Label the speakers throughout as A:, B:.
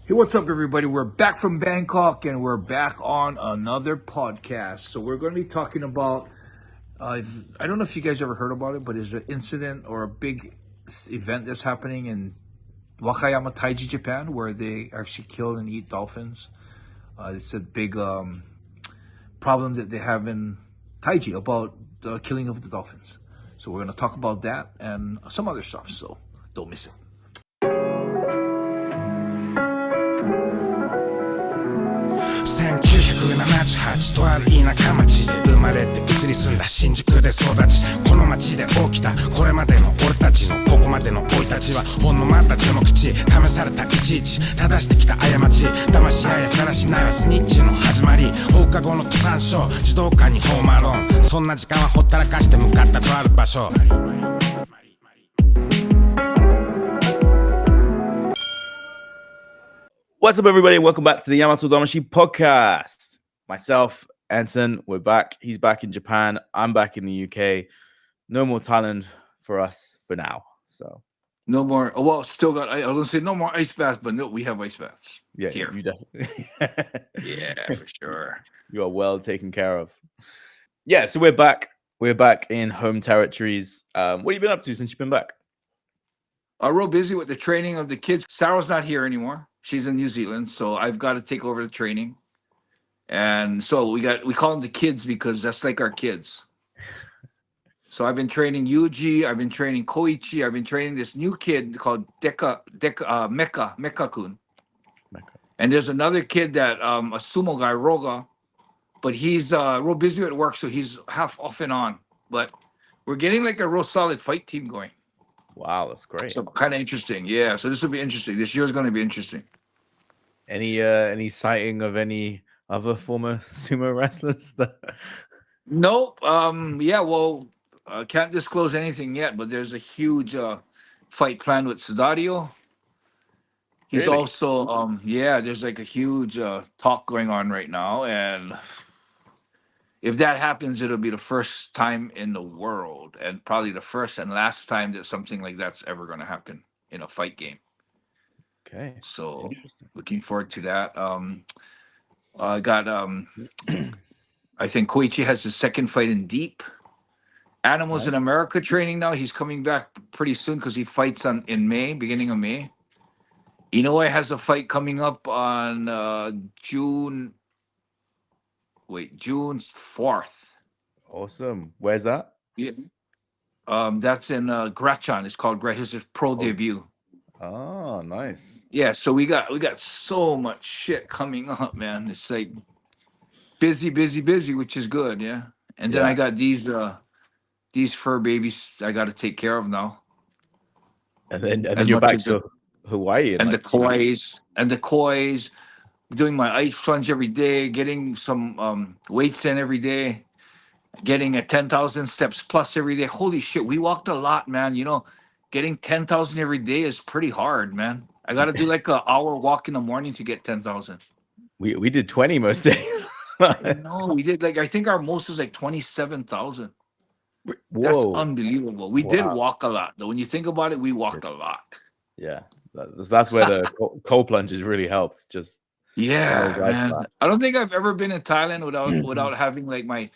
A: Hey, what's up, everybody? We're back from Bangkok and we're back on another podcast. So, we're going to be talking about I don't know if you guys ever heard about it, but there's an incident or a big event that's happening in Wakayama, Taiji, Japan, where they actually kill and eat dolphins. It's a big problem that they have in Taiji about the killing of the dolphins. So, we're going to talk about that and some other stuff. So, don't miss it.
B: 1978とある田舎町で生まれて移り住んだ新宿で育ちこの町で起きたこれまでの俺たちのここまでの生い立ちはほんのまた序の口試されたいちいち正してきた過ち騙し合いやからしないはスニッチの始まり放課後の登山所児童館にホームアローンそんな時間はほったらかして向かったとある場所
C: What's up, everybody? Welcome back to the Yamatodamashii podcast. Myself, Enson, we're back. He's back in Japan. I'm back in the UK. No more Thailand for us for now. So
A: no more. Well, still got. I was gonna say no more ice baths, but no, we have ice baths.
C: Yeah,
A: here.
C: you definitely.
A: Yeah, for sure.
C: You are well taken care of. Yeah, so we're back. We're back in home territories. What have you been up to since you've been back?
A: Real busy with the training of the kids. Sarah's not here anymore. She's in New Zealand, so I've got to take over the training. And so we call them the kids because that's like our kids. So I've been training Yuji, I've been training Koichi, I've been training this new kid called Meka-kun. And there's another kid that a sumo guy, Roga, but he's real busy at work, so he's half off and on. But we're getting like a real solid fight team going.
C: Wow, that's great.
A: So kind of interesting. Yeah, so this will be interesting. This year's going to be interesting.
C: Any sighting of any other former sumo wrestlers?
A: Nope. Yeah, well, can't disclose anything yet, but there's a huge fight planned with Sudario. He's
C: Really?
A: also there's like a huge talk going on right now, and if that happens, it'll be the first time in the world and probably the first and last time that something like that's ever going to happen in a fight game.
C: Okay.
A: So looking forward to that. I got I think Koichi has his second fight in Deep. Animals in America training now. He's coming back pretty soon because he fights in May, beginning of May. Inoue has a fight coming up on June 4th.
C: Awesome. Where's that?
A: Yeah. That's in Grachan. It's called his pro debut.
C: Oh, nice.
A: Yeah, so we got so much shit coming up, man. It's like busy, which is good, yeah. And then I got these fur babies I got to take care of now.
C: And then you're back to Hawaii
A: and the kois, doing my ice plunge every day, getting some weights in every day, getting a 10,000 steps plus every day. Holy shit, we walked a lot, man. You know, getting 10,000 every day is pretty hard, man. I got to do like an hour walk in the morning to get 10,000.
C: We did 20 most days.
A: No, we did I think our most is like 27,000. That's unbelievable. We did walk a lot, though. When you think about it, we walked a lot.
C: Yeah, that's where the cold plunges really helped. Just
A: man. I don't think I've ever been in Thailand without having like my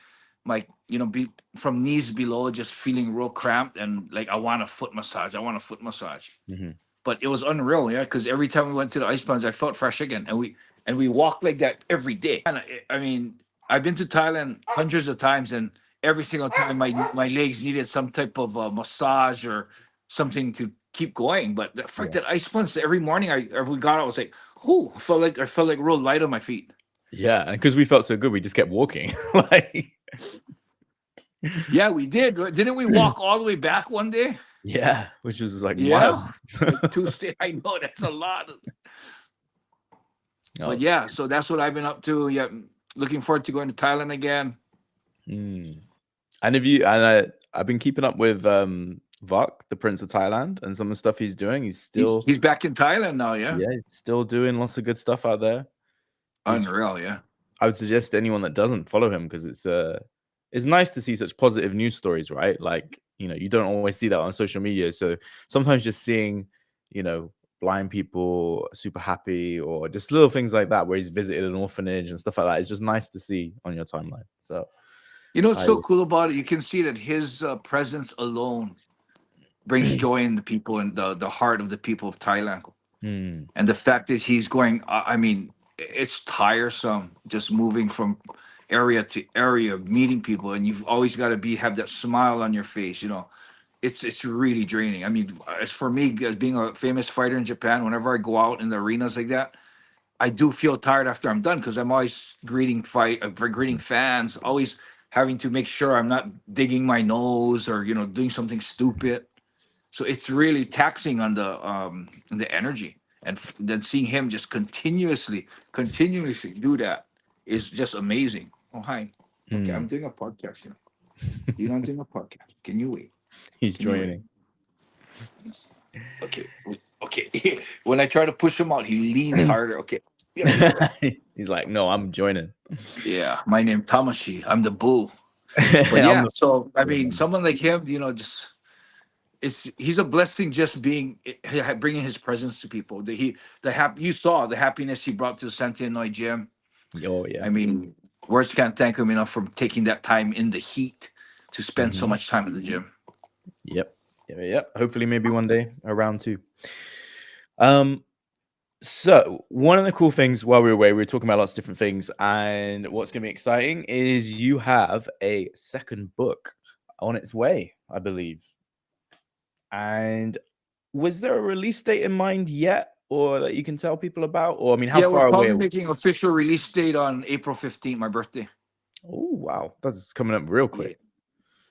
A: be from knees below just feeling real cramped and like I want a foot massage.
C: Mm-hmm.
A: But it was unreal, yeah, because every time we went to the ice plunge, I felt fresh again, and we walked like that every day. And I mean, I've been to Thailand hundreds of times, and every single time my legs needed some type of massage or something to keep going. But the fact that ice plunge every morning, we got out, I was like, "Whoo!" I felt like real light on my feet.
C: Yeah, and because we felt so good, we just kept walking.
A: Yeah, we did. Didn't we walk all the way back one day?
C: Yeah, which was like
A: wild. Like Tuesday. I know that's a lot. But yeah, so that's what I've been up to. Yeah, looking forward to going to Thailand again.
C: And I've been keeping up with Vuk, the Prince of Thailand, and some of the stuff he's doing. He's
A: back in Thailand now. Yeah,
C: he's still doing lots of good stuff out there.
A: Unreal, yeah.
C: I would suggest anyone that doesn't follow him because it's nice to see such positive news stories, right? Like, you don't always see that on social media. So sometimes just seeing, blind people super happy, or just little things like that, where he's visited an orphanage and stuff like that. It's just nice to see on your timeline. So,
A: You know what's so cool about it? You can see that his presence alone brings joy in the people and the heart of the people of Thailand.
C: Hmm.
A: And the fact that he's going, I mean, it's tiresome just moving from area to area, meeting people, and you've always got to have that smile on your face. You know, it's really draining. I mean, as for me, as being a famous fighter in Japan, whenever I go out in the arenas like that, I do feel tired after I'm done because I'm always greeting fans, always having to make sure I'm not digging my nose or doing something stupid. So it's really taxing on the energy, and then seeing him just continuously do that is just amazing. Oh hi, okay, I'm doing a podcast here. I'm doing a podcast. Can you wait?
C: He's
A: Can you wait?
C: joining.
A: Okay, okay. When I try to push him out, he leans harder. Okay, yeah.
C: He's like, no, I'm joining.
A: Yeah, my name Tamashii. I'm the bull. But
C: I'm
A: yeah,
C: the-
A: so I mean, someone like him, just he's a blessing just bringing his presence to people. You saw the happiness he brought to the Enson Inoue gym.
C: Oh yeah.
A: I mean, words can't thank him enough for taking that time in the heat to spend so much time at the gym.
C: Yep. Hopefully, maybe one day around too. So one of the cool things while we were away, we were talking about lots of different things, and what's going to be exciting is you have a second book on its way, I believe. And was there a release date in mind yet, or that you can tell people about? Or I mean, how
A: Yeah,
C: far
A: we're probably
C: away?
A: making official release date on April 15th, my birthday.
C: Oh wow, that's coming up real quick.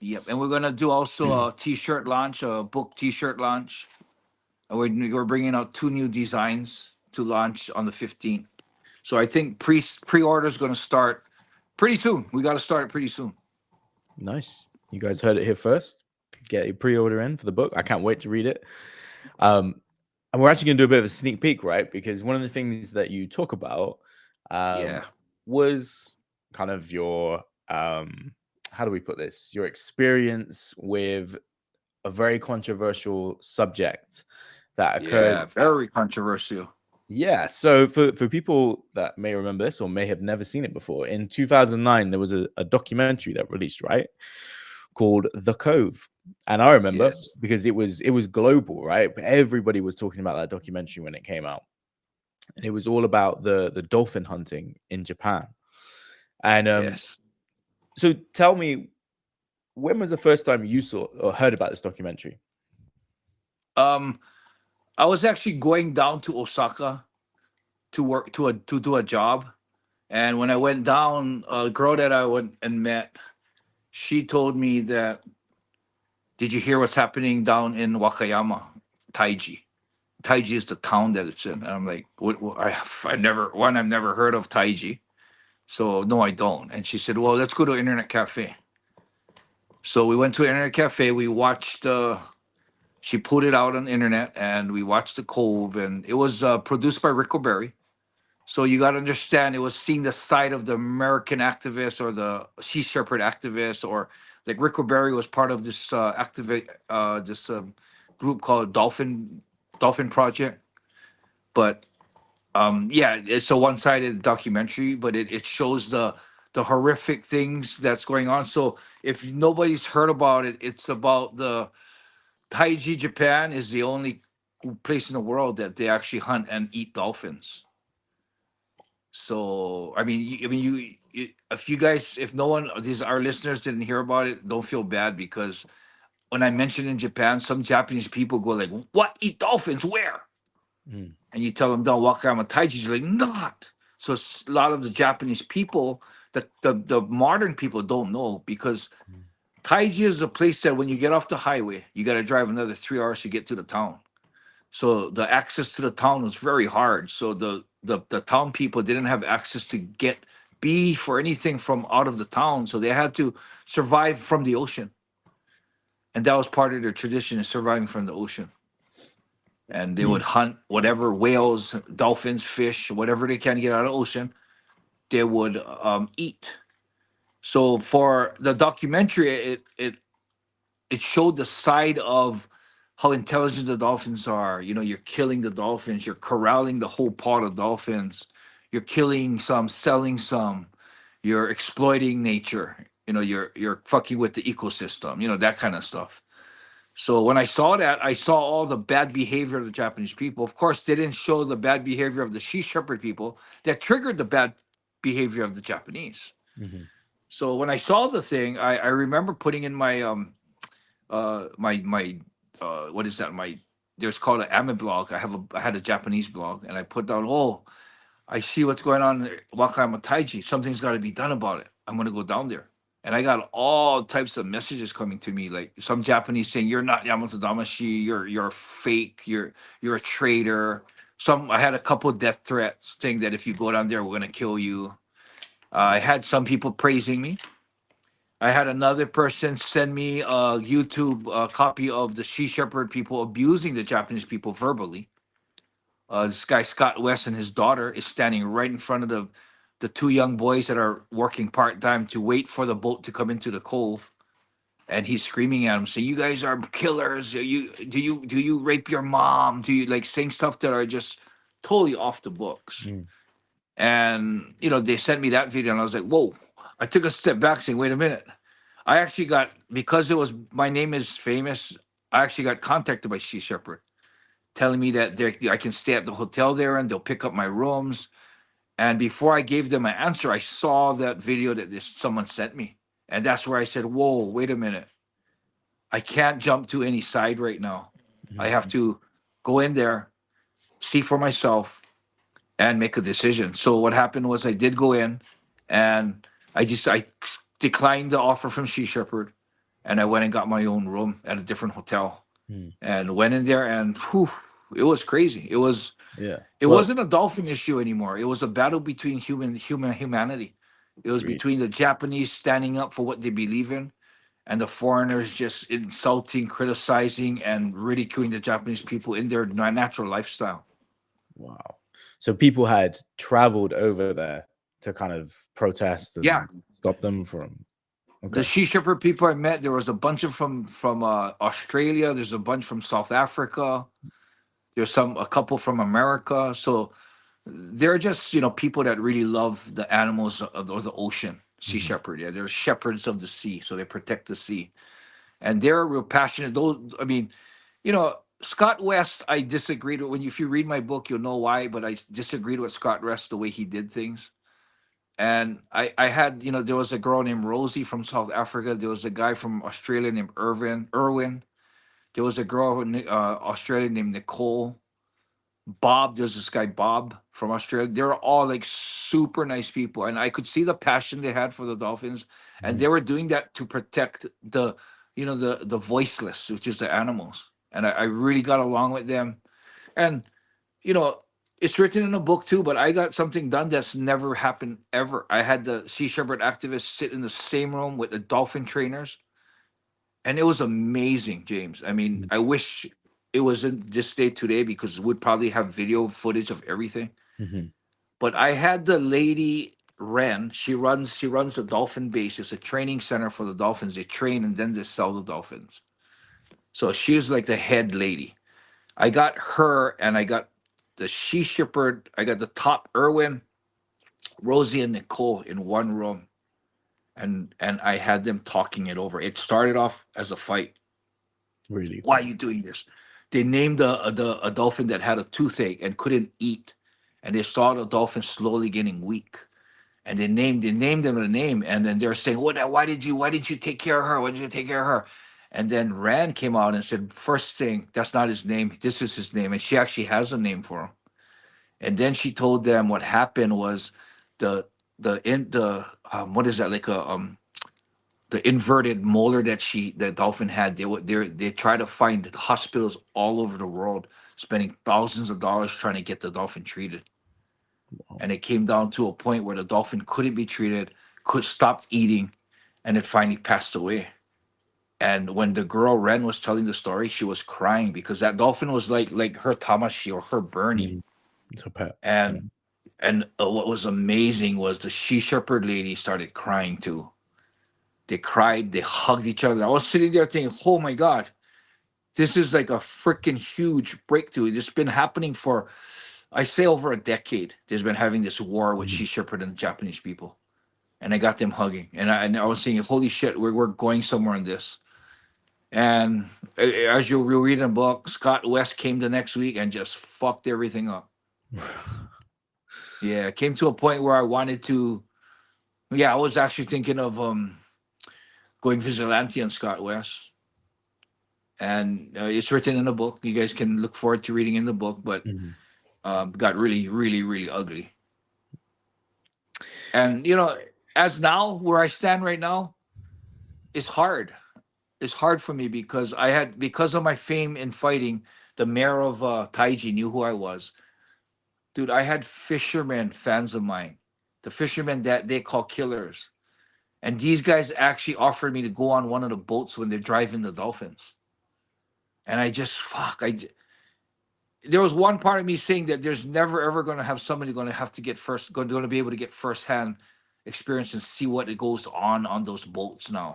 A: Yep, and we're gonna do also a T-shirt launch, a book T-shirt launch. And we're bringing out 2 new designs to launch on the 15th. So I think pre-order is going to start pretty soon. We got to start it pretty soon.
C: Nice. You guys heard it here first. Get a pre-order in for the book. I can't wait to read it. And we're actually going to do a bit of a sneak peek, right? Because one of the things that you talk about was kind of your how do we put this? Your experience with a very controversial subject that occurred.
A: Yeah, very controversial.
C: Yeah. So for people that may remember this or may have never seen it before, in 2009 there was a documentary that released, right, called The Cove. And I remember because it was global, right? Everybody was talking about that documentary when it came out. And it was all about the dolphin hunting in Japan. And so tell me, when was the first time you saw or heard about this documentary?
A: I was actually going down to Osaka to work to do a job, and when I went down, a girl that I went and met, she told me that, did you hear what's happening down in Wakayama, Taiji? Taiji is the town that it's in. And I'm like, I've never heard of Taiji. So no, I don't. And she said, well, let's go to internet cafe. So we went to an internet cafe. We watched. She put it out on the internet, and we watched the Cove. And it was produced by Rico Berry. So you got to understand, it was seeing the side of the American activists or the Sea Shepherd activists, or like Rico Berry was part of this group called Dolphin Project. But yeah, it's a one-sided documentary, but it shows the horrific things that's going on. So if nobody's heard about it, it's about the Taiji Japan is the only place in the world that they actually hunt and eat dolphins. So I mean, if you guys, if no one, our listeners didn't hear about it, don't feel bad, because when I mentioned in Japan, some Japanese people go like, "What, eat dolphins? Where?" And you tell them, "Don't walk around with Taiji." They're like, "Not." So a lot of the Japanese people, the modern people, don't know, because Taiji is a place that when you get off the highway, you got to drive another 3 hours to get to the town. So the access to the town was very hard. So the town people didn't have access to get beef or anything from out of the town. So they had to survive from the ocean. And that was part of their tradition, is surviving from the ocean. And they would hunt whatever whales, dolphins, fish, whatever they can get out of the ocean, they would eat. So for the documentary, it showed the side of how intelligent the dolphins are. You know, you're killing the dolphins, you're corralling the whole pod of dolphins, you're killing some, selling some, you're exploiting nature. You know, you're fucking with the ecosystem. You know, that kind of stuff. So when I saw that, I saw all the bad behavior of the Japanese people. Of course, they didn't show the bad behavior of the she shepherd people that triggered the bad behavior of the Japanese.
C: Mhm.
A: So when I saw the thing, I remember putting in my my what is that? My there's called an anime blog. I had a Japanese blog, and I put down, oh, I see what's going on in Wakayama Taiji. Something's got to be done about it. I'm gonna go down there. And I got all types of messages coming to me, like some Japanese saying, "You're not Yamatodamashii. You're fake. You're a traitor." Some I had a couple of death threats saying that if you go down there, we're gonna kill you. I had some people praising me. I had another person send me a YouTube copy of the She Shepherd people abusing the Japanese people verbally. This guy Scott West and his daughter is standing right in front of the two young boys that are working part time to wait for the boat to come into the cove, and he's screaming at them, saying, "You guys are killers. Do you rape your mom? Do you like saying stuff that are just totally off the books?"
C: Mm.
A: And you know, they sent me that video, and I was like, "Whoa!" I took a step back, saying, "Wait a minute." I actually got because it was my name is famous. I actually got contacted by Sea Shepherd, telling me that I can stay at the hotel there and they'll pick up my rooms. And before I gave them an answer, I saw that video that someone sent me, and that's where I said, "Whoa, wait a minute! I can't jump to any side right now. I have
C: Mhm.
A: to go in there, see for myself, and make a decision." So what happened was I did go in, and I declined the offer from She Shepherd, and I went and got my own room at a different hotel,
C: Mm.
A: and went in there, and whew, it was crazy.
C: Yeah.
A: It
C: Well,
A: wasn't a dolphin issue anymore. It was a battle between humanity. It was
C: agreed.
A: between the Japanese standing up for what they believe in, and the foreigners just insulting, criticizing, and ridiculing the Japanese people in their natural lifestyle.
C: Wow. So people had traveled over there to kind of protest
A: Yeah,
C: and stop them from.
A: the
C: Okay.
A: She Shepherd people I met, there was a bunch of from Australia. There's a bunch from South Africa. There's a couple from America. So they're just people that really love the animals of the ocean. Sea
C: Mhm.
A: shepherd, yeah, they're shepherds of the sea, so they protect the sea, and they're real passionate. Those, I mean, Scott West, I disagreed with. If you read my book, you'll know why. But I disagreed with Scott West the way he did things. And I had, there was a girl named Rosie from South Africa. There was a guy from Australia named Irwin. There was a girl from Australia named Nicole. Bob, there's this guy Bob from Australia. They're all like super nice people, and I could see the passion they had for the Dolphins, and
C: Mhm.
A: they were doing that to protect the voiceless, which is the animals. And I really got along with them. And you know, it's written in a book too, but I got something done that's never happened ever. I had the Sea Shepherd activists sit in the same room with the dolphin trainers, and it was amazing, James. I mean,
C: Mhm.
A: I wish it was in this day today because we'd probably have video footage of everything.
C: Mhm.
A: But I had the lady Ren. She runs a dolphin base. It's a training center for the dolphins. They train and then they sell the dolphins. So she's like the head lady. I got her, and I got the She Shepherd. I got the top Irwin, Rosie, and Nicole in one room, and I had them talking it over. It started off as a fight.
C: Really.
A: Why are you doing this? They named a dolphin that had a toothache and couldn't eat, and they saw the dolphin slowly getting weak, and they named him a name, and then they're saying, "What? Why did you take care of her? Why did you take care of her?" And then Rand came out and said, "First thing, that's not his name. This is his name," and she actually has a name for him. And then she told them what happened was the the what is that, like a the inverted molar that dolphin had. They try to find hospitals all over the world, spending thousands of dollars trying to get the dolphin treated.
C: Wow.
A: And it came down to a point where the dolphin couldn't be treated, could stop eating, and it finally passed away. And when the girl Ren was telling the story, she was crying because that dolphin was like her Tamashii or her Bernie.
C: Mhm. It's a pet. Yeah.
A: And what was amazing was the she shepherd lady started crying too. They cried, they hugged each other. I was sitting there thinking, oh my God, This is like a freaking huge breakthrough. It's been happening for, I say, over a decade. There's been having this war with Sea Shepherd and the Japanese people. And I got them hugging. And I was saying, holy shit, we're going somewhere in this. And as you'll read in the book, Scott West came the next week and just fucked everything up. Yeah, it came to a point where I wanted to. Yeah, I was actually thinking of going vigilante on Scott West, and it's written in the book. You guys can look forward to reading in the book, but got really, really, really ugly. And as now where I stand right now, it's hard. It's hard for me because because of my fame in fighting. The mayor of Taiji knew who I was. Dude, I had fishermen fans of mine, the fishermen that they call killers. And these guys actually offered me to go on one of the boats when they're driving the Dolphins. And I just, there was one part of me saying that there's never ever going to have somebody going to have to get going to be able to get firsthand experience and see what it goes on those boats now.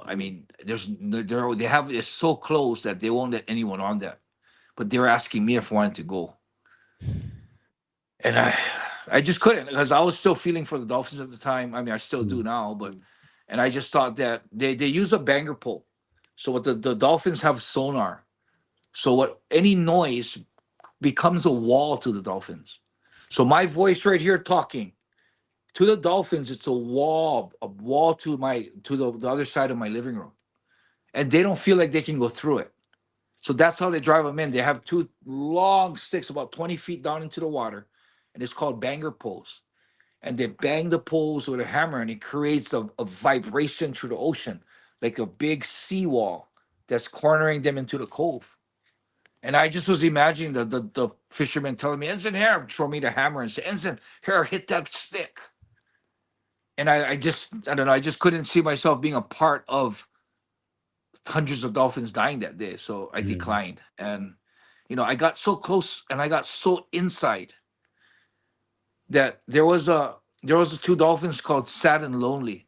A: I mean, they have it's so close that they won't let anyone on that. But they were asking me if I wanted to go. And I just couldn't because I was still feeling for the Dolphins at the time. I mean, I still do now, and I just thought that they use a banger pole. So what the Dolphins have sonar. So what any noise becomes a wall to the Dolphins. So my voice right here talking to the Dolphins, it's a wall to the other side of my living room. And they don't feel like they can go through it. So that's how they drive them in. They have two long sticks about 20 feet down into the water, and it's called banger poles. And they bang the poles with a hammer, and it creates a vibration through the ocean, like a big seawall that's cornering them into the cove. And I just was imagining the fisherman telling me, Enson, here, show me the hammer and say, Enson, here, hit that stick. And I don't know, I just couldn't see myself being a part of hundreds of dolphins dying that day. So I declined. And, I got so close and I got so inside that there was a two dolphins called Sad and Lonely.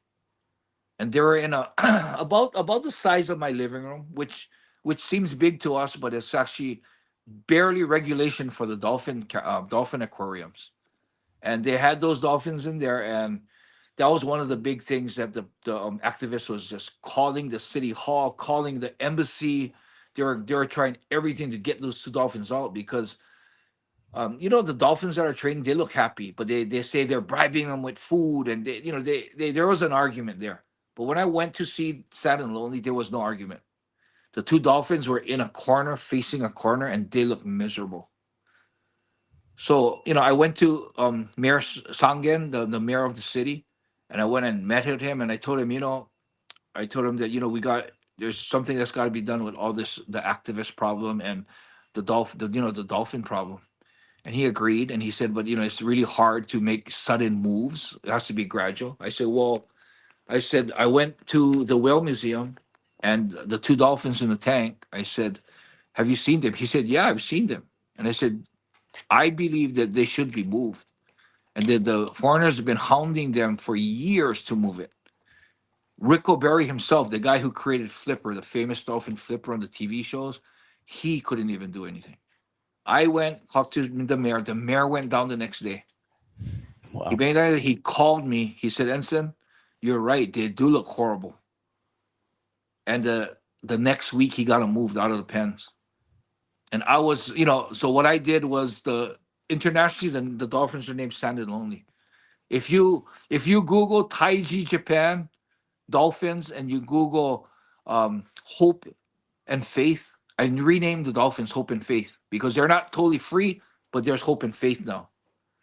A: And they were in a about the size of my living room, which seems big to us, but it's actually barely regulation for the dolphin aquariums. And they had those dolphins in there, and that was one of the big things that the activist was just calling the city hall, calling the embassy. They were trying everything to get those two dolphins out because the dolphins that are training, they look happy, but they say they're bribing them with food, and there was an argument there. But when I went to see Sad and Lonely, there was no argument. The two dolphins were in a corner, facing a corner, and they looked miserable. So, I went to Mayor Sangen, the mayor of the city, and I went and met with him, and I told him, that, there's something that's got to be done with all this, the activist problem and the dolphin problem. And he agreed, and he said, but, it's really hard to make sudden moves. It has to be gradual. I said, well, I went to the whale museum and the two dolphins in the tank. I said, have you seen them? He said, yeah, I've seen them. And I said, I believe that they should be moved. And that the foreigners have been hounding them for years to move it. Rick O'Berry himself, the guy who created Flipper, the famous dolphin Flipper on the TV shows, he couldn't even do anything. I went, talked to the mayor. The mayor went down the next day.
C: Wow.
A: He called me. He said, Enson, you're right. They do look horrible. And the next week, he got them moved out of the pens. And I was, so what I did was internationally, the dolphins are named Sad and Lonely. If you Google Taiji Japan dolphins and you Google Hope and Faith, I renamed the dolphins Hope and Faith because they're not totally free, but there's hope and faith now.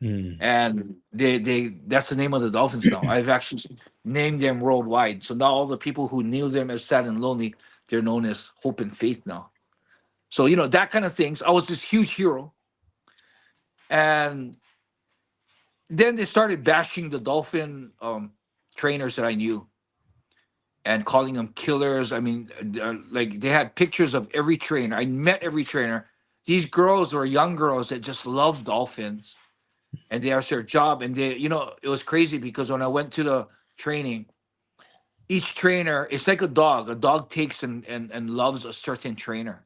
A: And that's the name of the dolphins now. I've actually named them worldwide. So now all the people who knew them as Sad and Lonely, they're known as Hope and Faith now. So, that kind of things. I was this huge hero. And then they started bashing the dolphin trainers that I knew and calling them killers. I mean, like they had pictures of every trainer. I met every trainer. These girls were young girls that just loved dolphins. And that's their job. And they, it was crazy because when I went to the training, each trainer, it's like a dog. A dog takes and loves a certain trainer.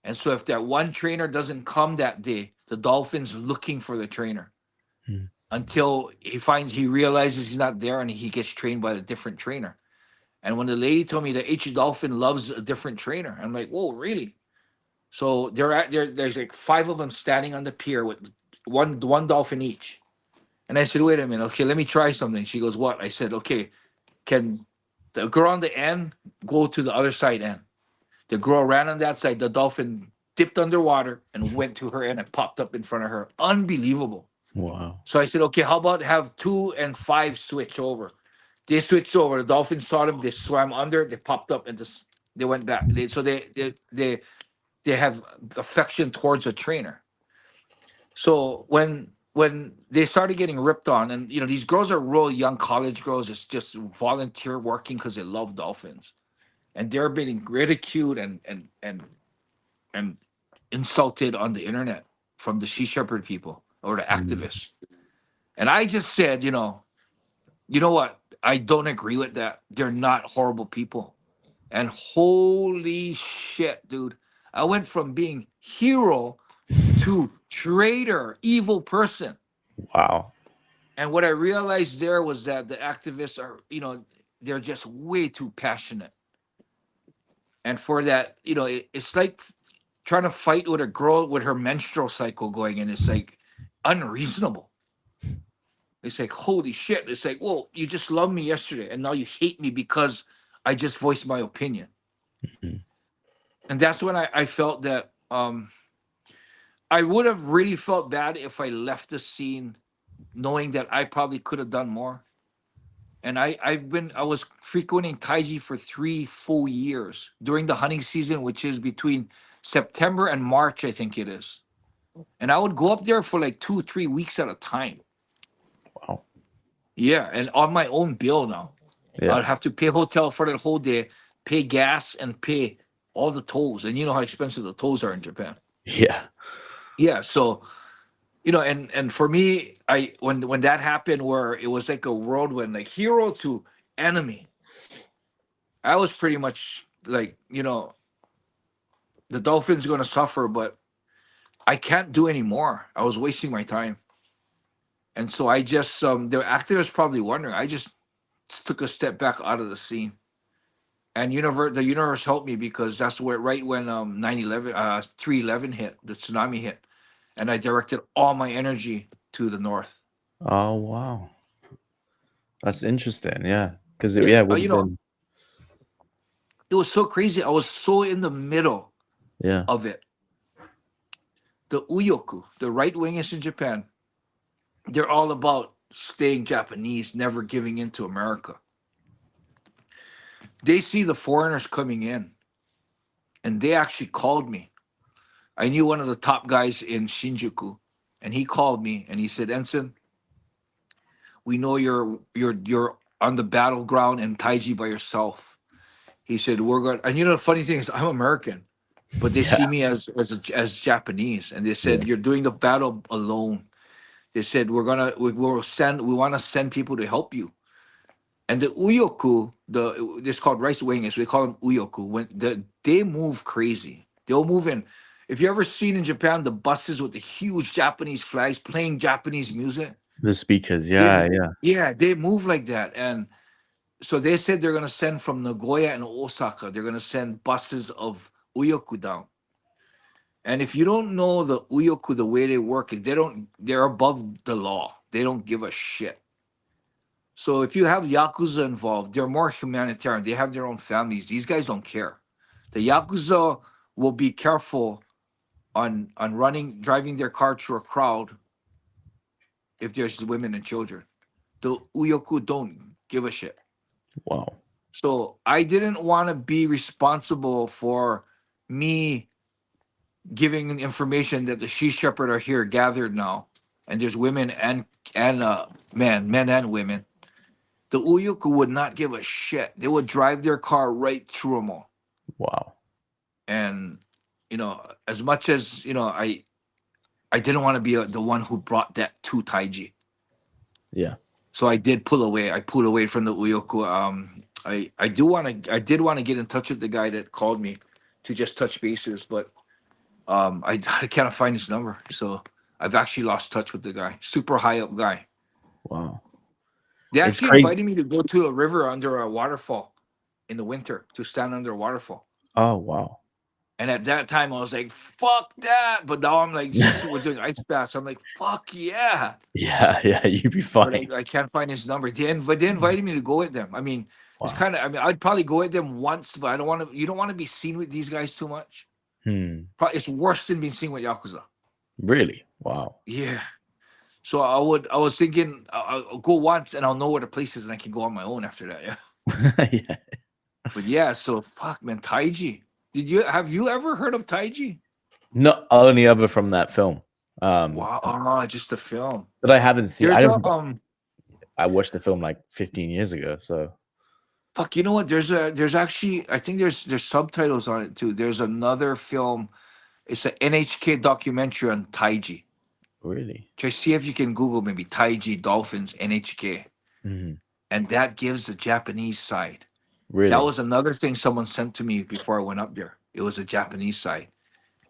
A: And so if that one trainer doesn't come that day, the Dolphins looking for the trainer until he realizes he's not there and he gets trained by a different trainer. And when the lady told me that H Dolphin loves a different trainer, I'm like, whoa, really? So there's like 5 of them standing on the pier with one dolphin each. And I said, wait a minute, okay, let me try something. She goes, what? I said, okay, can the girl on the end go to the other side end? The girl ran on that side. The dolphin dipped underwater and went to her end and popped up in front of her. Unbelievable.
C: Wow.
A: So I said, okay, how about have 2 and 5 switch over? They switched over. The dolphins saw them. They swam under. They popped up and they went back. They have affection towards a trainer. So when they started getting ripped on, and these girls are real young college girls, it's just volunteer working because they love dolphins, and they're being ridiculed and insulted on the internet from the Sea Shepherd people or the activists. And I just said, you know what? I don't agree with that. They're not horrible people. And holy shit, dude. I went from being hero to traitor, evil person.
C: Wow.
A: And what I realized there was that the activists are, they're just way too passionate. And for that, it's like trying to fight with a girl with her menstrual cycle going, and it's like unreasonable. It's like, holy shit. It's like, well, you just loved me yesterday and now you hate me because I just voiced my opinion. And that's when I felt that I would have really felt bad if I left the scene knowing that I probably could have done more. And I was frequenting Taiji for 3 full years during the hunting season, which is between September and March, I think it is. And I would go up there for like 2-3 weeks at a time.
C: Wow.
A: Yeah, and on my own bill now.
C: Yeah.
A: I'd have to pay hotel for the whole day, pay gas, and pay all the tolls. And you know how expensive the tolls are in Japan.
C: Yeah.
A: Yeah, so and for me, when that happened, where it was like a whirlwind, like hero to enemy, I was pretty much like, the Dolphins going to suffer, but I can't do any more. I was wasting my time. And so I just, the activists probably wondering, I just took a step back out of the scene. And the universe helped me, because that's right when 9/11, 3/11 hit, the tsunami hit. And I directed all my energy to the north.
C: Oh, wow. That's interesting. Yeah. Because
A: Yeah,
C: it would have been.
A: it was so crazy. I was so in the middle
C: Yeah.
A: of it. The Uyoku, the right wingists in Japan, they're all about staying Japanese, never giving in to America. They see the foreigners coming in, and they actually called me. I knew one of the top guys in Shinjuku, and he called me and he said, Enson, we know you're on the battleground in Taiji by yourself. He said, we're going, and the funny thing is, I'm American, but they see me as Japanese, and they said, you're doing the battle alone. They said, we want to send people to help you. And the Uyoku, this called Right Wingists, we call them Uyoku. They move crazy. They'll move in. If you ever seen in Japan the buses with the huge Japanese flags playing Japanese music,
C: The speakers. Yeah.
A: yeah, they move like that. And so they said they're going to send from Nagoya and Osaka, they're going to send buses of Uyoku down. And if you don't know the Uyoku, the way they work is they're above the law. They don't give a shit. So if you have Yakuza involved, they're more humanitarian. They have their own families. These guys don't care. The Yakuza will be careful on driving their car through a crowd if there's women and children. The Uyoku don't give a shit.
C: Wow.
A: So I didn't want to be responsible for me giving information that the Sea Shepherd are here gathered now, and there's women and men and women. The Uyoku would not give a shit. They would drive their car right through them all.
C: Wow.
A: And as much as I didn't want to be the one who brought that to Taiji.
C: Yeah.
A: So I did pull away. I pulled away from the Uyoku. I did want to get in touch with the guy that called me to just touch bases, but I can't find his number, so I've actually lost touch with the guy. Super high up guy.
C: Wow.
A: They
C: It's
A: actually
C: crazy.
A: invited me to go to a river under a waterfall in the winter to stand under a waterfall.
C: Oh, wow.
A: And at that time, I was like, "Fuck that!" But now I'm like, since we're doing ice baths, I'm like, "Fuck yeah!"
C: Yeah, you'd be
A: But
C: fine.
A: I can't find his number. They invited me to go with them. I mean, it's
C: Wow.
A: kind of. I mean, I'd probably go with them once, but I don't want to. You don't want to be seen with these guys too much. It's worse than being seen with Yakuza.
C: Really? Wow.
A: Yeah. So I was thinking I'll go once and I'll know where the place is and I can go on my own after that. Yeah.
C: Yeah.
A: But yeah, so fuck man, Taiji. Have you ever heard of Taiji?
C: Not only ever from that film.
A: Wow, oh, just a film.
C: But I haven't seen.
A: There's
C: I
A: a
C: don't. I watched the film like 15 years ago. So
A: fuck, you know what? There's actually I think there's subtitles on it too. There's another film. It's an NHK documentary on Taiji.
C: really,
A: Try see if you can Google maybe Taiji Dolphins NHK. And that gives the Japanese side. That
C: really.
A: was another thing someone sent to me before I went up there. It was a Japanese side.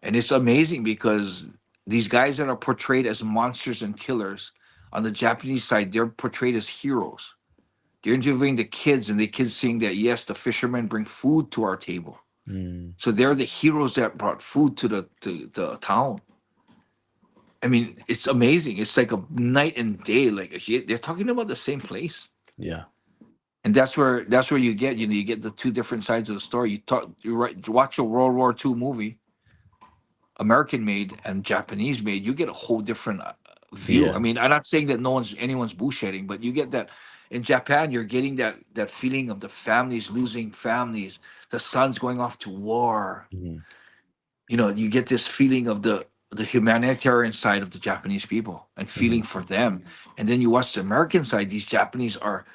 A: And it's amazing because these guys that are portrayed as monsters and killers on the Japanese side, they're portrayed as heroes. They're interviewing the kids, and the kids saying that yes, the fishermen bring food to our table. So they're the heroes that brought food to the town. I mean, it's amazing. It's like a night and day. Like they're talking about the same place.
C: Yeah.
A: And that's where you get you get the two different sides of the story. You watch a World War II movie, American made and Japanese made, you get a whole different view. I
C: Yeah.
A: mean, I'm not saying that anyone's bullshitting, but you get that in Japan. You're getting that feeling of the families losing families, the sons going off to war. You get this feeling of the humanitarian side of the Japanese people and feeling for them. And then you watch the American side. These Japanese are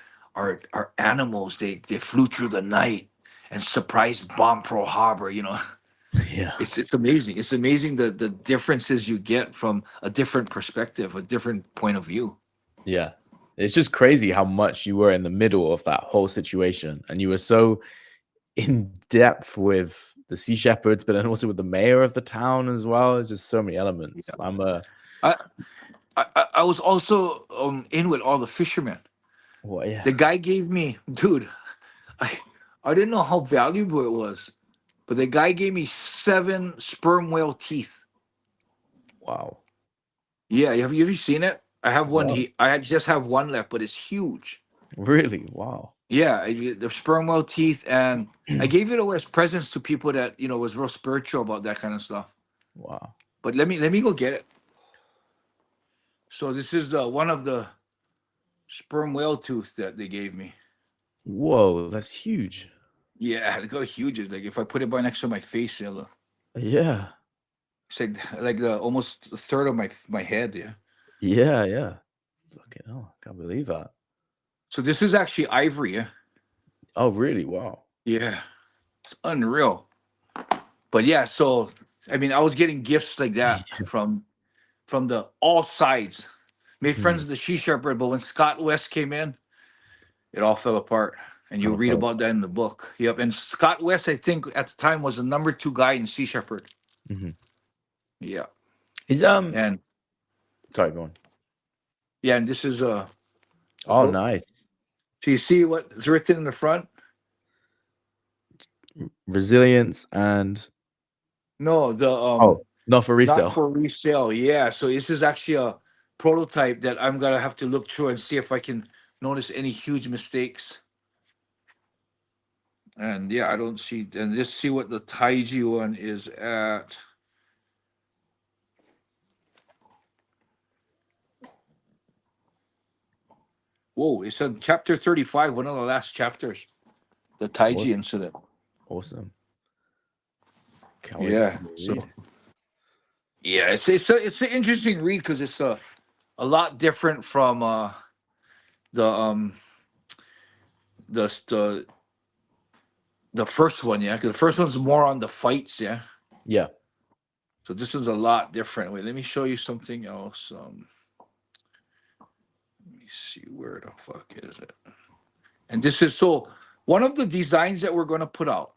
A: animals. They flew through the night and surprised bomb Pearl Harbor.
C: Yeah.
A: It's amazing. It's amazing the differences you get from a different perspective, a different point of view.
C: Yeah. It's just crazy how much you were in the middle of that whole situation, and you were so in depth with the Sea Shepherds, but then also with the mayor of the town as well. It's just so many elements.
A: Yeah. I was also in with all the fishermen.
C: Well, yeah.
A: The guy gave me, dude, I didn't know how valuable it was, but the guy gave me 7 sperm whale teeth.
C: Wow.
A: Yeah, have you ever seen it? I have one.
C: No.
A: I just have one left, but it's huge.
C: Really? Wow.
A: Yeah, the sperm whale teeth, and I gave it away as presents to people that was real spiritual about that kind of stuff.
C: Wow.
A: But let me go get it. So this is one of the sperm whale tooth that they gave me.
C: Whoa, that's huge.
A: Yeah, look how huge it is. Like if I put it by next to my face, look.
C: Yeah.
A: It's like the almost a third of my head. Yeah.
C: Yeah, yeah. Fucking hell, I can't believe that.
A: So this is actually ivory. Yeah.
C: Oh, really? Wow.
A: Yeah. It's unreal. But yeah, so I mean, I was getting gifts like that from the all sides. Made friends with the she shepherd, but when Scott West came in, it all fell apart. And you
C: Oh,
A: read
C: fell
A: about that in the book. Yep. And Scott West, I think at the time was the number 2 guy in Sea Shepherd. Yeah.
C: Is
A: And
C: sorry, go on.
A: yeah, and this is a
C: Oh,
A: book.
C: nice.
A: So you see what's written in the front?
C: Resilience and
A: No, the
C: not for resale.
A: not for resale. Yeah. So this is actually a prototype that I'm gonna have to look through and see if I can notice any huge mistakes. And yeah, I don't see. And let's see what the Taiji one is at. Whoa, it said chapter 35, one of the last chapters. The Taiji
C: Awesome.
A: incident.
C: Awesome. Can't wait
A: Yeah.
C: to read.
A: So yeah, it's an interesting read because it's a lot different from the the first one, yeah. Because the first one's more on the fights, yeah.
C: Yeah.
A: So this is a lot different. Wait, let me show you something else. Let me see where the fuck is it. And this is so one of the designs that we're going to put out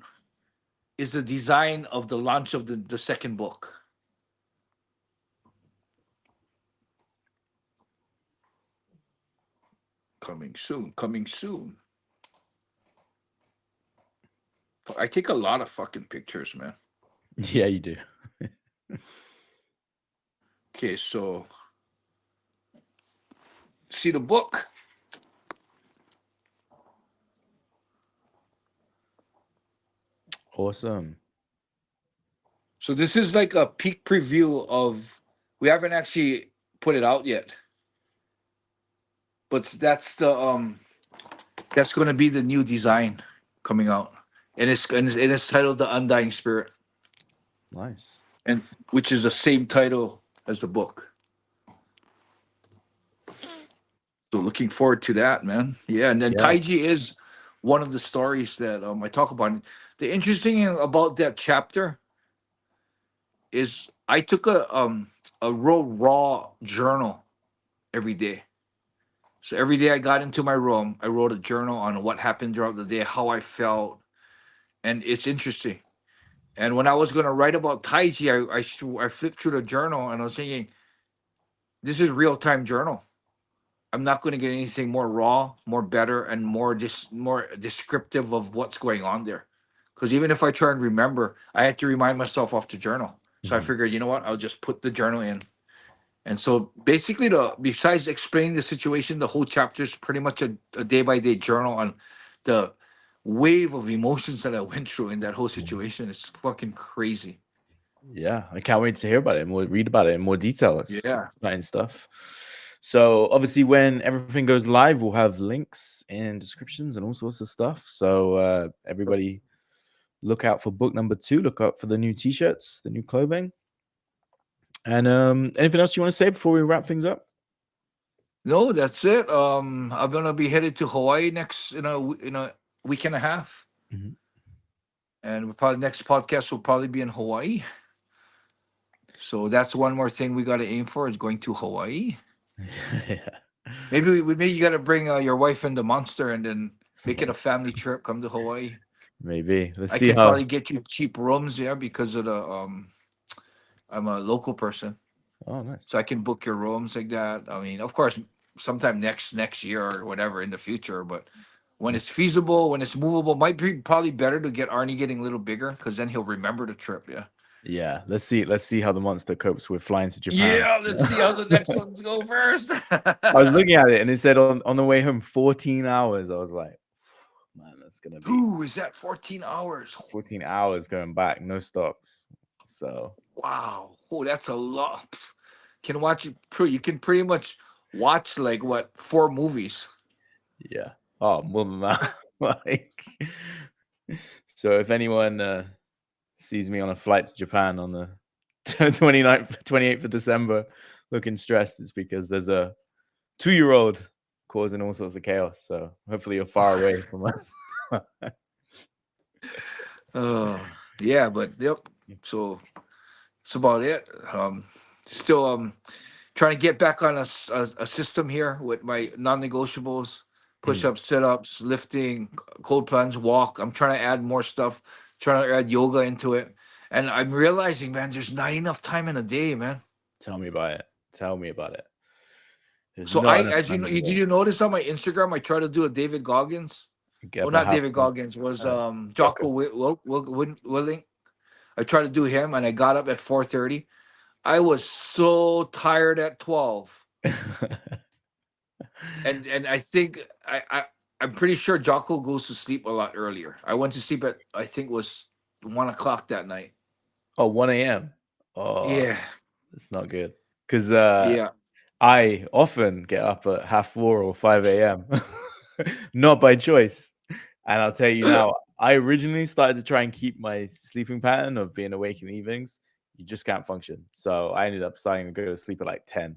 A: is the design of the launch of the second book. Coming soon. Coming soon. I take a lot of fucking pictures, man.
C: Yeah, you do.
A: Okay, so see the book.
C: Awesome.
A: So this is like a peek preview of. We haven't actually put it out yet, but that's going to be the new design coming out, and it's titled "The Undying Spirit,"
C: Nice.
A: and which is the same title as the book. So looking forward to that, man. Yeah, and then
C: Yeah.
A: Taiji is one of the stories that I talk about. The interesting thing about that chapter is I took a real raw journal every day. So every day I got into my room, I wrote a journal on what happened throughout the day, how I felt, and it's interesting. And when I was gonna write about Taiji, I flipped through the journal and I was thinking, this is real time journal. I'm not going to get anything more raw, more better, and more descriptive of what's going on there. Because even if I try and remember, I had to remind myself off the journal. So I
C: Mhm.
A: figured, you know what? I'll just put the journal in. And so basically, besides explaining the situation, the whole chapter is pretty much a day by day journal on the wave of emotions that I went through in that whole situation. It's fucking crazy.
C: Yeah, I can't wait to hear about it and we'll read about it in more detail. It's
A: Yeah.
C: exciting stuff. So obviously when everything goes live, we'll have links and descriptions and all sorts of stuff. So everybody look out for book number 2. Look out for the new t-shirts, the new clothing. And anything else you want to say before we wrap things up?
A: No, that's it. I'm gonna be headed to Hawaii next in a week and a half.
C: Mhm.
A: And we'll probably next podcast will probably be in Hawaii. So that's one more thing we got to aim for is going to Hawaii.
C: Yeah.
A: Maybe you got to bring your wife and the monster and then make it a family trip. Come to Hawaii.
C: Maybe. Let's
A: I
C: see
A: can
C: how.
A: probably get you cheap rooms there because of the I'm a local person,
C: Oh, nice.
A: so I can book your rooms like that. I mean, of course, sometime next year or whatever in the future, but when it's feasible, when it's movable, might be probably better to get Arnie getting a little bigger because then he'll remember the trip. Yeah.
C: Yeah. Let's see how the monster copes with flying to Japan.
A: Yeah, let's see how the next ones go first.
C: I was looking at it and it said on the way home 14 hours. I was like, man, that's gonna be
A: Ooh, is that 14 hours?
C: 14 hours going back, no stops. So
A: Wow. Oh, that's a lot. Can watch it. You can pretty much watch like what 4 movies.
C: yeah. Oh, more than that. Like, so if anyone sees me on a flight to Japan on the 29th, 28th of December looking stressed, it's because there's a 2-year-old causing all sorts of chaos. So hopefully you're far away from us.
A: Yeah, but yep. So that's about it. Still trying to get back on a system here with my non-negotiables, push-ups, sit-ups, lifting, cold plunge, walk. I'm trying to add more stuff, trying to add yoga into it. And I'm realizing, man, there's not enough time in a day, man.
C: Tell me about it. Tell me about it. There's
A: So
C: not enough
A: as you
C: time
A: know,
C: in the
A: did
C: day.
A: you notice on my Instagram, I tried to do a David Goggins.
C: Get
A: Well,
C: up at
A: not
C: half
A: David
C: one.
A: Goggins, was
C: Jocko.
A: Jocko Willing. I tried to do him, and I got up at 4:30. I was so tired at 12, and I think I'm pretty sure Jocko goes to sleep a lot earlier. I went to sleep at I think it was 1 o'clock that night.
C: Oh, 1 a.m. Oh,
A: Yeah,
C: it's not good. Because
A: yeah,
C: I often get up at 4:30 or 5 a.m. Not by choice. And I'll tell you now, I originally started to try and keep my sleeping pattern of being awake in the evenings. You just can't function. So I ended up starting to go to sleep at like 10.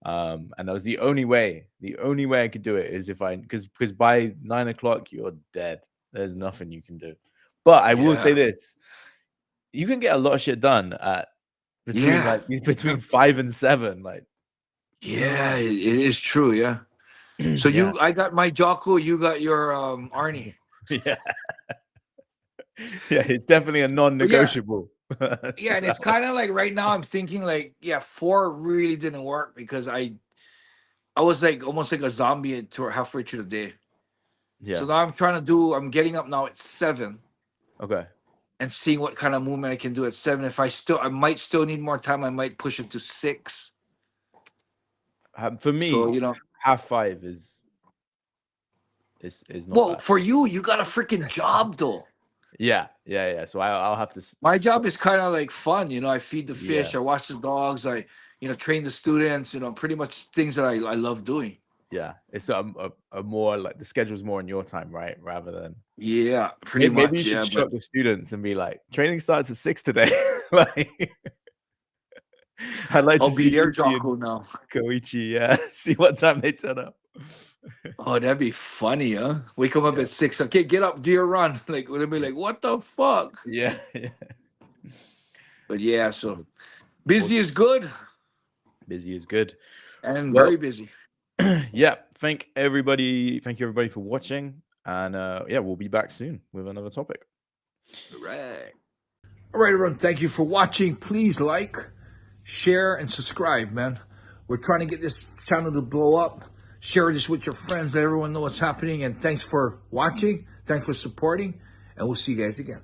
C: And that was the only way I could do it is if because by 9 o'clock you're dead. There's nothing you can do. But I will say
A: yeah,
C: this: you can get a lot of shit done at between
A: yeah,
C: like between 5 and 7. Like, no
A: yeah.
C: lie.
A: It is true. Yeah. So
C: Yeah,
A: I got my Jocko, you got your Arnie.
C: yeah, yeah. It's definitely a
A: But yeah,
C: non-negotiable.
A: yeah, and it's kind of like right now I'm thinking like, yeah, 4 really didn't work because I was like almost like a zombie halfway through the day.
C: Yeah.
A: So now I'm getting up now at 7
C: Okay.
A: and seeing what kind of movement I can do at 7. If I might still need more time. I might push it to 6.
C: For me,
A: So,
C: half 5 is not
A: well,
C: bad.
A: for you got a freaking job though.
C: Yeah. So I'll have to.
A: My job is kind of like fun. I feed the
C: Yeah.
A: fish, I watch the dogs, I train the students. Pretty much things that I love doing.
C: Yeah, it's a more like the schedule's more in your time, right? Rather than
A: Yeah, pretty
C: maybe you
A: much.
C: should
A: Yeah,
C: shock
A: but
C: the students and be like, training starts at 6 today. Like, I'd like to
A: I'll be
C: see
A: their
C: Yuki and
A: Jocko now.
C: Koichi. Yeah, see what time they turn up.
A: Oh, that'd be funny, huh? Wake them up
C: Yeah.
A: at 6. Okay, get up, do your run. Like, they'll be like, what the fuck?
C: Yeah.
A: But yeah, so busy is good
C: Busy is good.
A: and
C: Well,
A: very busy.
C: yeah. Thank you everybody for watching, and yeah, we'll be back soon with another topic.
A: Right.
B: All right, everyone. Thank you for watching. Please like, share, and subscribe, man. We're trying to get this channel to blow up. Share this with your friends. Let everyone know what's happening. And thanks for watching. Thanks for supporting. And we'll see you guys again.